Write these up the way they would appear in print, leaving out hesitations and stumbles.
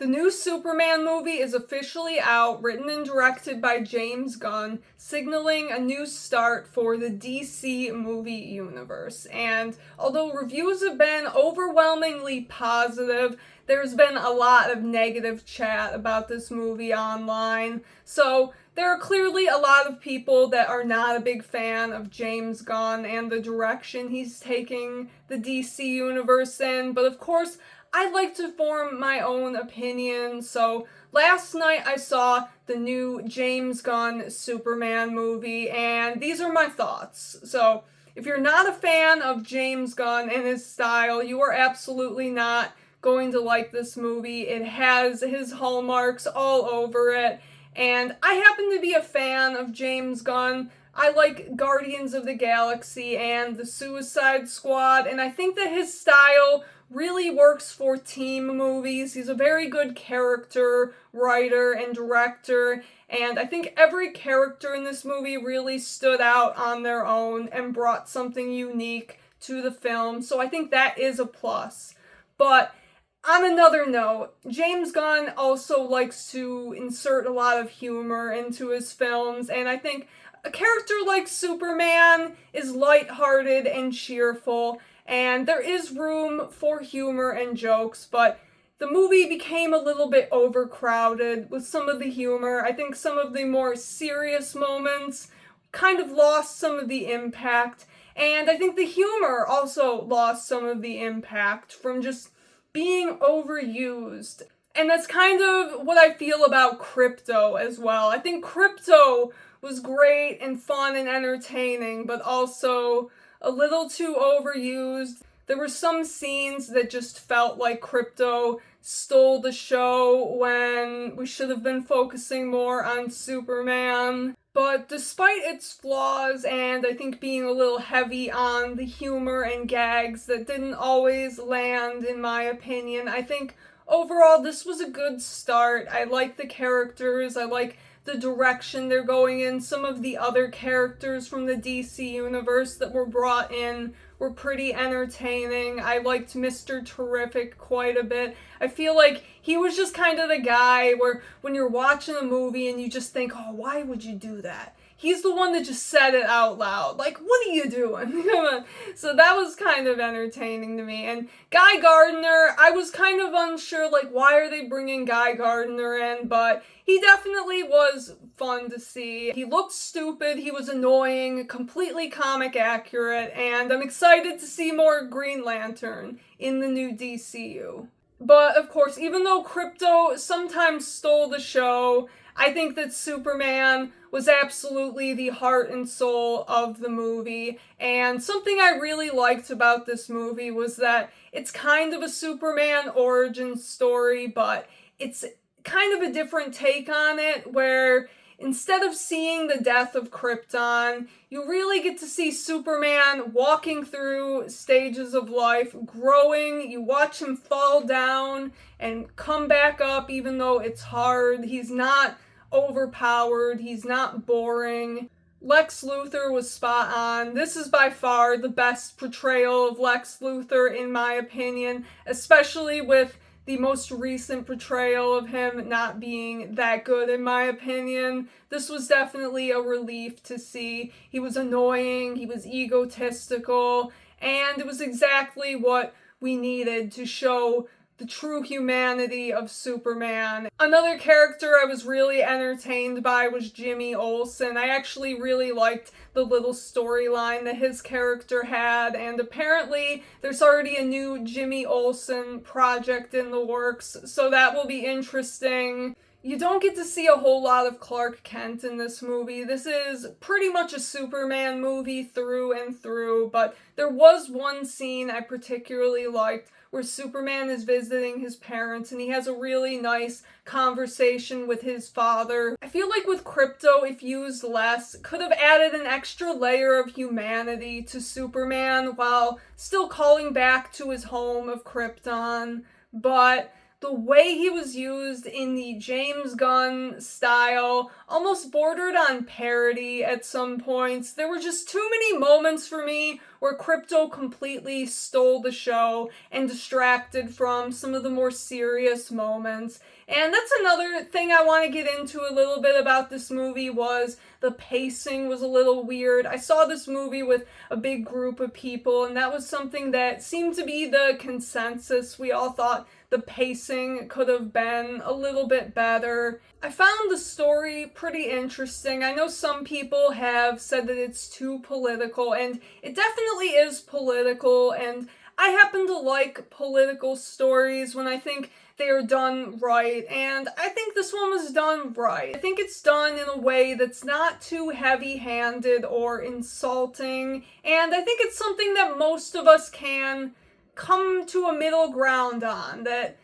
The new Superman movie is officially out, written and directed by James Gunn, signaling a new start for the DC movie universe. And although reviews have been overwhelmingly positive, there's been a lot of negative chat about this movie online. So there are clearly a lot of people that are not a big fan of James Gunn and the direction he's taking the DC universe in. But of course, I'd like to form my own opinion. So last night I saw the new James Gunn Superman movie, and these are my thoughts. So if you're not a fan of James Gunn and his style, you are absolutely not going to like this movie. It has his hallmarks all over it, and I happen to be a fan of James Gunn. I like Guardians of the Galaxy and the Suicide Squad, and I think that his style really works for team movies. He's a very good character writer and director, and I think every character in this movie really stood out on their own and brought something unique to the film, so I think that is a plus. But on another note, James Gunn also likes to insert a lot of humor into his films, and I think a character like Superman is lighthearted and cheerful, and there is room for humor and jokes, but the movie became a little bit overcrowded with some of the humor. I think some of the more serious moments kind of lost some of the impact, and I think the humor also lost some of the impact from just being overused. And that's kind of what I feel about Crypto as well. I think Crypto was great and fun and entertaining, but also a little too overused. There were some scenes that just felt like Crypto stole the show when we should have been focusing more on Superman. But despite its flaws and I think being a little heavy on the humor and gags that didn't always land, in my opinion, I think overall this was a good start. I like the characters, I like the direction they're going in. Some of the other characters from the DC universe that were brought in were pretty entertaining. I liked Mr. Terrific quite a bit. I feel like he was just kind of the guy where when you're watching a movie and you just think, oh, why would you do that? He's the one that just said it out loud. Like, what are you doing? Come on. So that was kind of entertaining to me. And Guy Gardner, I was kind of unsure, like, why are they bringing Guy Gardner in? But he definitely was fun to see. He looked stupid, he was annoying, completely comic accurate, and I'm excited to see more Green Lantern in the new DCU. But, of course, even though Crypto sometimes stole the show, I think that Superman was absolutely the heart and soul of the movie, and something I really liked about this movie was that it's kind of a Superman origin story, but it's kind of a different take on it, where instead of seeing the death of Krypton, you really get to see Superman walking through stages of life, growing. You watch him fall down and come back up even though it's hard. He's not overpowered. He's not boring. Lex Luthor was spot on. This is by far the best portrayal of Lex Luthor in my opinion, especially with the most recent portrayal of him not being that good in my opinion. This was definitely a relief to see. He was annoying, he was egotistical, and it was exactly what we needed to show the true humanity of Superman. Another character I was really entertained by was Jimmy Olsen. I actually really liked the little storyline that his character had, and apparently there's already a new Jimmy Olsen project in the works, so that will be interesting. You don't get to see a whole lot of Clark Kent in this movie. This is pretty much a Superman movie through and through, but there was one scene I particularly liked where Superman is visiting his parents and he has a really nice conversation with his father. I feel like with Crypto, if used less, could have added an extra layer of humanity to Superman while still calling back to his home of Krypton, but the way he was used in the James Gunn style almost bordered on parody at some points. There were just too many moments for me where Crypto completely stole the show and distracted from some of the more serious moments. And that's another thing I want to get into a little bit about this movie was the pacing was a little weird. I saw this movie with a big group of people, and that was something that seemed to be the consensus. We all thought the pacing could have been a little bit better. I found the story pretty interesting. I know some people have said that it's too political, and it definitely is political, and I happen to like political stories when I think they are done right, and I think this one was done right. I think it's done in a way that's not too heavy-handed or insulting, and I think it's something that most of us can come to a middle ground on, that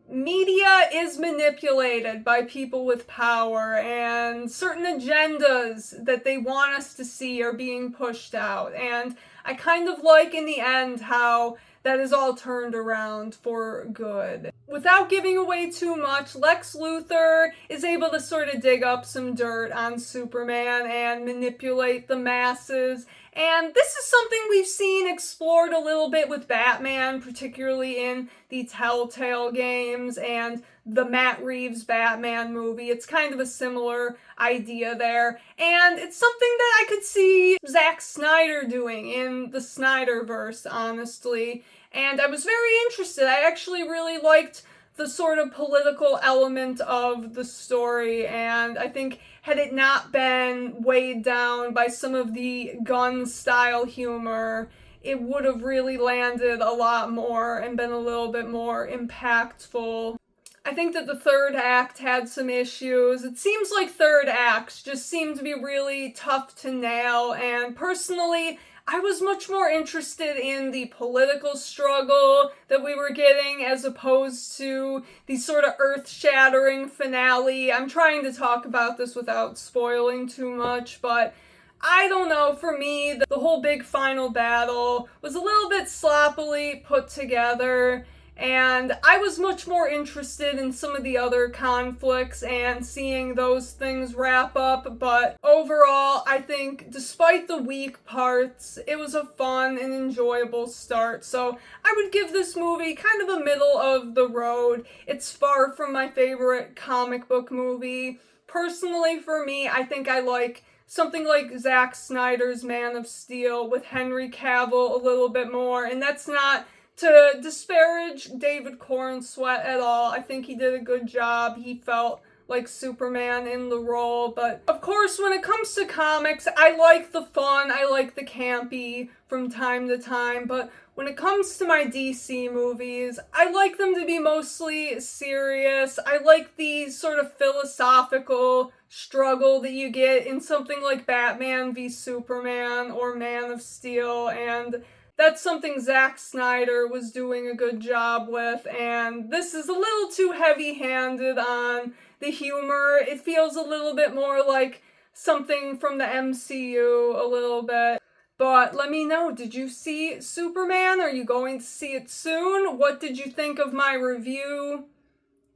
media is manipulated by people with power and certain agendas that they want us to see are being pushed out. And I kind of like in the end how that is all turned around for good. Without giving away too much, Lex Luthor is able to sort of dig up some dirt on Superman and manipulate the masses. And this is something we've seen explored a little bit with Batman, particularly in the Telltale games and the Matt Reeves Batman movie. It's kind of a similar idea there. And it's something that I could see Zack Snyder doing in the Snyderverse, honestly. And I was very interested. I actually really liked the sort of political element of the story, and I think had it not been weighed down by some of the Gunn-style humor, it would have really landed a lot more and been a little bit more impactful. I think that the third act had some issues. It seems like third acts just seem to be really tough to nail, and personally, I was much more interested in the political struggle that we were getting as opposed to the sort of earth-shattering finale. I'm trying to talk about this without spoiling too much, but I don't know, for me, the whole big final battle was a little bit sloppily put together, and I was much more interested in some of the other conflicts and seeing those things wrap up, but overall, I think despite the weak parts, it was a fun and enjoyable start, so I would give this movie kind of a middle of the road. It's far from my favorite comic book movie. Personally, for me, I think I like something like Zack Snyder's Man of Steel with Henry Cavill a little bit more, and that's not to disparage David Cornsweet at all. I think he did a good job. He felt like Superman in the role, but of course when it comes to comics, I like the fun, I like the campy from time to time, but when it comes to my DC movies, I like them to be mostly serious. I like the sort of philosophical struggle that you get in something like Batman v Superman or Man of Steel, and that's something Zack Snyder was doing a good job with, and this is a little too heavy-handed on the humor. It feels a little bit more like something from the MCU a little bit. But let me know, did you see Superman? Are you going to see it soon? What did you think of my review?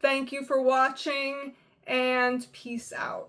Thank you for watching, and peace out.